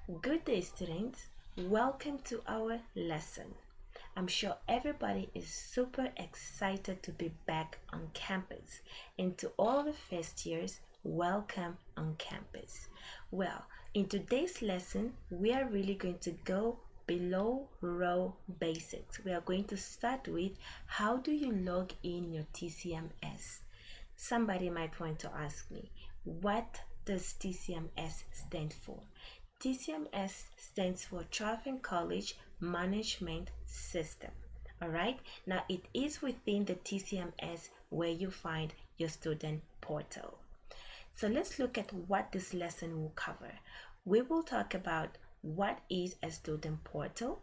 Good day, students. Welcome to our lesson. I'm sure everybody is super excited to be back on campus. And to all the first years, welcome on campus. Well, in today's lesson, we are really going to go below row basics. We are going to start with how do you log in your TCMS? Somebody might want to ask me, what does TCMS stand for? TCMS stands for Traffic College Management System. All right, now it is within the TCMS where you find your student portal. So let's look at what this lesson will cover. We will talk about what is a student portal.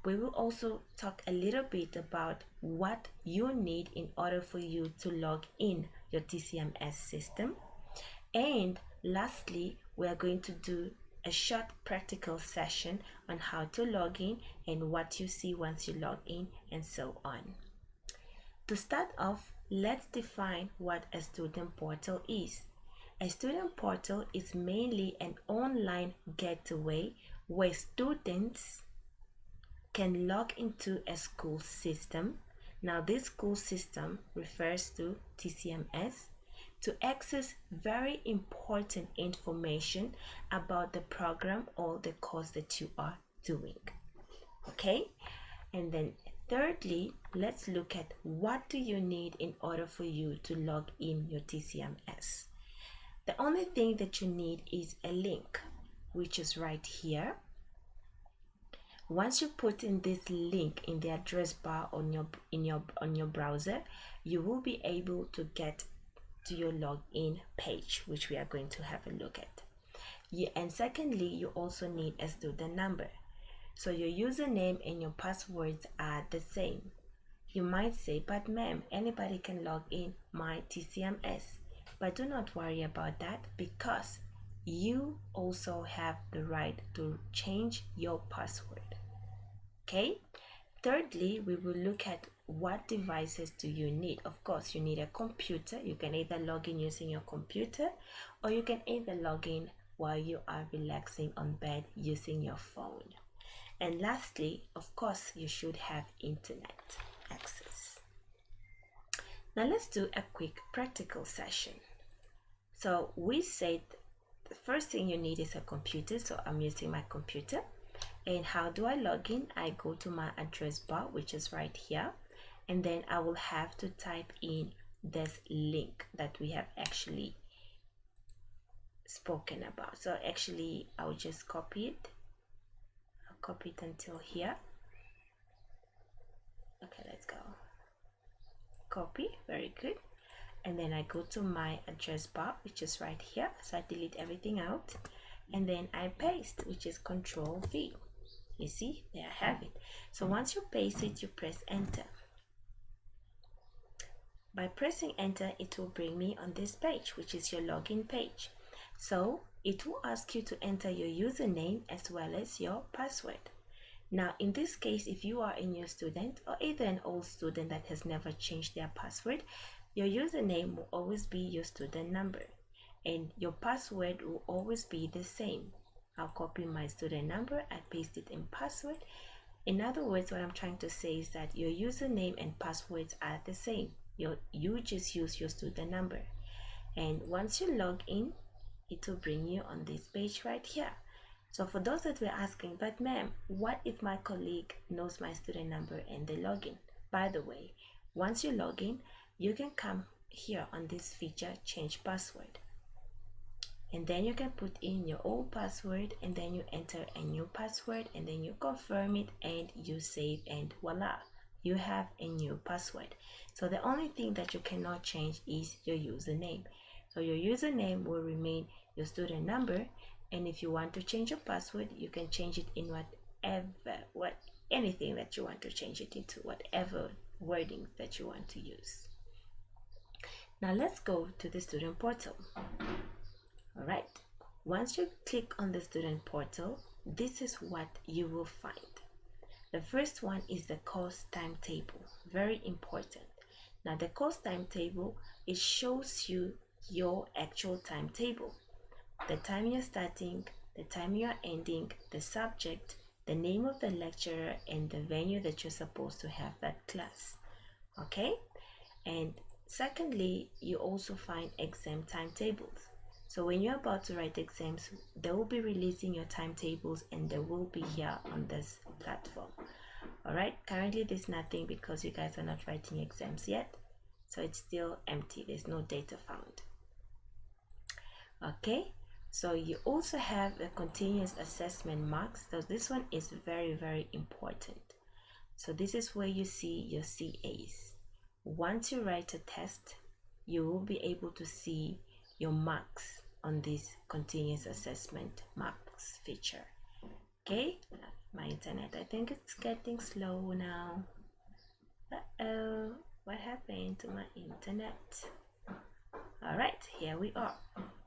We will also talk a little bit about what you need in order for you to log in your TCMS system. And lastly, we are going to do a short practical session on how to log in and what you see once you log in and so on. To start off, let's define what a student portal is. A student portal is mainly an online gateway where students can log into a school system. Now this school system refers to TCMS to access very important information about the program or the course that you are doing. Okay, and then thirdly, let's look at what do you need in order for you to log in your TCMS. The only thing that you need is a link, which is right here. Once you put in this link in the address bar on your browser, you will be able to get to your login page, which we are going to have a look at. And secondly, you also need a student number. So your username and your passwords are the same. You might say, but ma'am, anybody can log in my TCMS. But do not worry about that, because you also have the right to change your password. Okay? Thirdly, we will look at what devices do you need. Of course, you need a computer. You can either log in using your computer, or you can either log in while you are relaxing on bed using your phone. And lastly, of course, you should have internet access. Now let's do a quick practical session. So we said the first thing you need is a computer. So I'm using my computer. And how do I log in? I go to my address bar, which is right here, and then I will have to type in this link that we have actually spoken about. So actually I'll just copy it. I'll copy it until here. Okay, let's go. Copy, very good. And then I go to my address bar, which is right here. So I delete everything out, and then I paste, which is Control V. You see, there I have it. So once you paste it, you press enter. By pressing enter, it will bring me on this page, which is your login page. So it will ask you to enter your username as well as your password. Now in this case, if you are a new student or either an old student that has never changed their password, your username will always be your student number and your password will always be the same. I'll copy my student number, I paste it in password. In other words, what I'm trying to say is that your username and passwords are the same. You just use your student number. And once you log in, it will bring you on this page right here. So for those that were asking, but ma'am, what if my colleague knows my student number and they log in? By the way, once you log in, you can come here on this feature, change password. And then you can put in your old password and then you enter a new password and then you confirm it and you save, and voila, you have a new password. So the only thing that you cannot change is your username. So your username will remain your student number, and if you want to change your password, you can change it in anything that you want to change it into, whatever wordings that you want to use. Now let's go to the student portal. Alright, once you click on the student portal, this is what you will find. The first one is the course timetable, very important. Now the course timetable, it shows you your actual timetable, the time you're starting, the time you are ending, the subject, the name of the lecturer, and the venue that you're supposed to have that class. Okay? And secondly, you also find exam timetables. So when you're about to write exams, they will be releasing your timetables and they will be here on this platform. All right, currently there's nothing because you guys are not writing exams yet, so it's still empty. There's no data found. Okay, so you also have a continuous assessment marks. So this one is very, very important. So this is where you see your CAs. Once you write a test, you will be able to see your marks on this continuous assessment marks feature. Okay, my internet, I think it's getting slow now. Uh-oh, what happened to my internet? All right, here we are.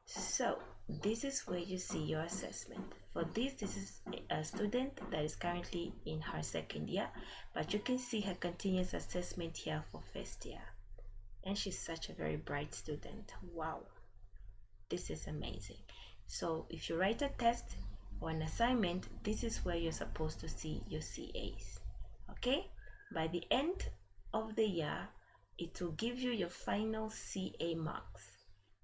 So this is where you see your assessment. For this is a student that is currently in her second year, but you can see her continuous assessment here for first year. And she's such a very bright student. Wow, this is amazing. So if you write a test or an assignment, this is where you're supposed to see your CAs. Okay, by the end of the year, it will give you your final CA marks.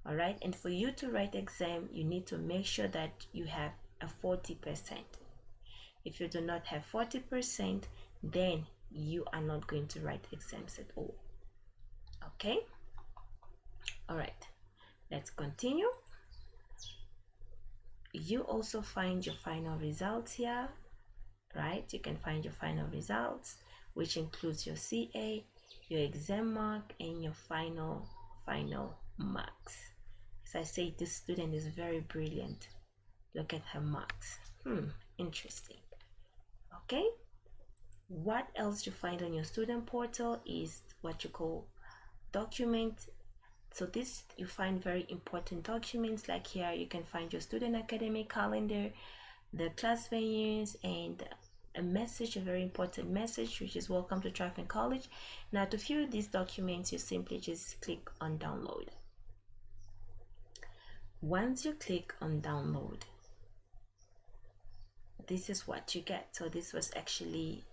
All right, and for you to write exam, you need to make sure that you have a 40%. If you do not have 40%, then you are not going to write exams at all. Okay, all right, let's continue. You also find your final results here, right? You can find your final results, which includes your CA, your exam mark, and your final marks. As I say, this student is very brilliant. Look at her marks. Interesting. Okay, what else you find on your student portal is what you call document. So this, you find very important documents. Like here you can find your student academic calendar, the class venues, and a message, a very important message, which is welcome to Traffic College. Now to view these documents, you simply just click on download. Once you click on download, this is what you get. So this was actually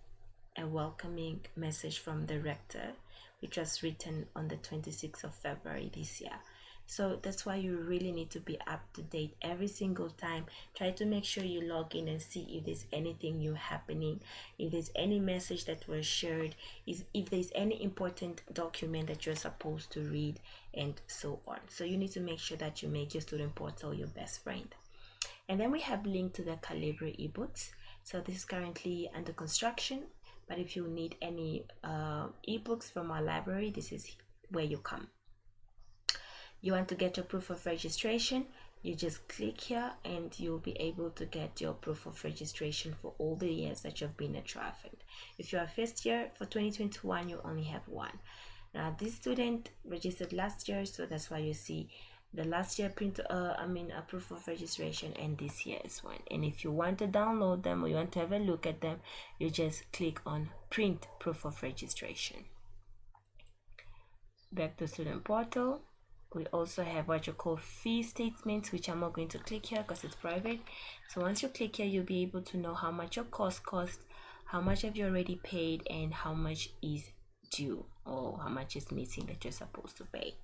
a welcoming message from the rector, which was written on the 26th of February this year. So that's why you really need to be up to date every single time. Try to make sure you log in and see if there's anything new happening, if there's any message that was shared, if there's any important document that you're supposed to read, and so on. So you need to make sure that you make your student portal your best friend. And then we have linked to the Calibri ebooks. So this is currently under construction, but if you need any ebooks from our library, this is where you come. You want to get your proof of registration, you just click here and you'll be able to get your proof of registration for all the years that you've been at Traffic. If you are first year for 2021, you only have one. Now this student registered last year, so that's why you see the last year a proof of registration and this year's one. And if you want to download them or you want to have a look at them, you just click on print proof of registration. Back to student portal. We also have what you call fee statements, which I'm not going to click here because it's private. So once you click here, you'll be able to know how much your course cost, how much have you already paid, and how much is due or how much is missing that you're supposed to pay.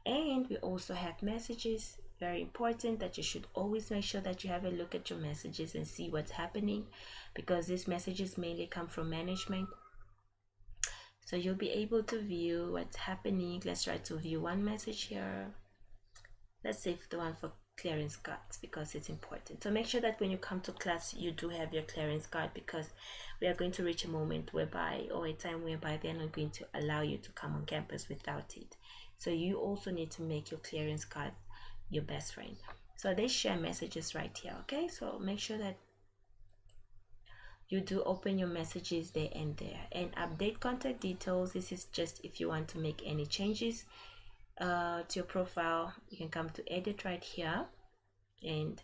And we also have messages. Very important that you should always make sure that you have a look at your messages and see what's happening, because these messages mainly come from management. So you'll be able to view what's happening. Let's try to view one message here. Let's save the one for clearance cards because it's important. So make sure that when you come to class, you do have your clearance card, because we are going to reach a moment whereby, or a time whereby, they're not going to allow you to come on campus without it. So you also need to make your clearance card your best friend. So they share messages right here. Okay, so make sure that you do open your messages there and there. And update contact details. This is just if you want to make any changes to your profile. You can come to edit right here, and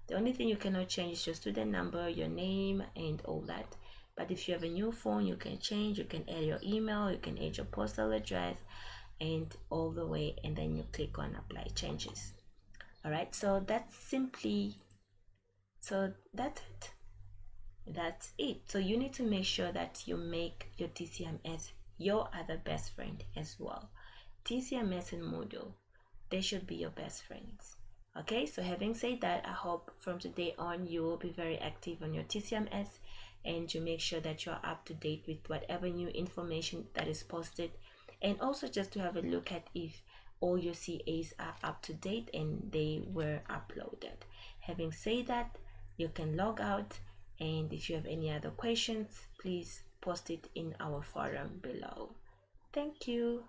the only thing you cannot change is your student number, your name, and all that. But if you have a new phone, you can change. You can add your email, you can add your postal address, and all the way, and then you click on apply changes. All right, so that's simply So that's it. So you need to make sure that you make your TCMS your other best friend as well. TCMS and Moodle, they should be your best friends. Okay, so having said that, I hope from today on you will be very active on your TCMS and you make sure that you are up to date with whatever new information that is posted, and also just to have a look at if all your CAs are up to date and they were uploaded. Having said that, you can log out, and if you have any other questions, please post it in our forum below. Thank you.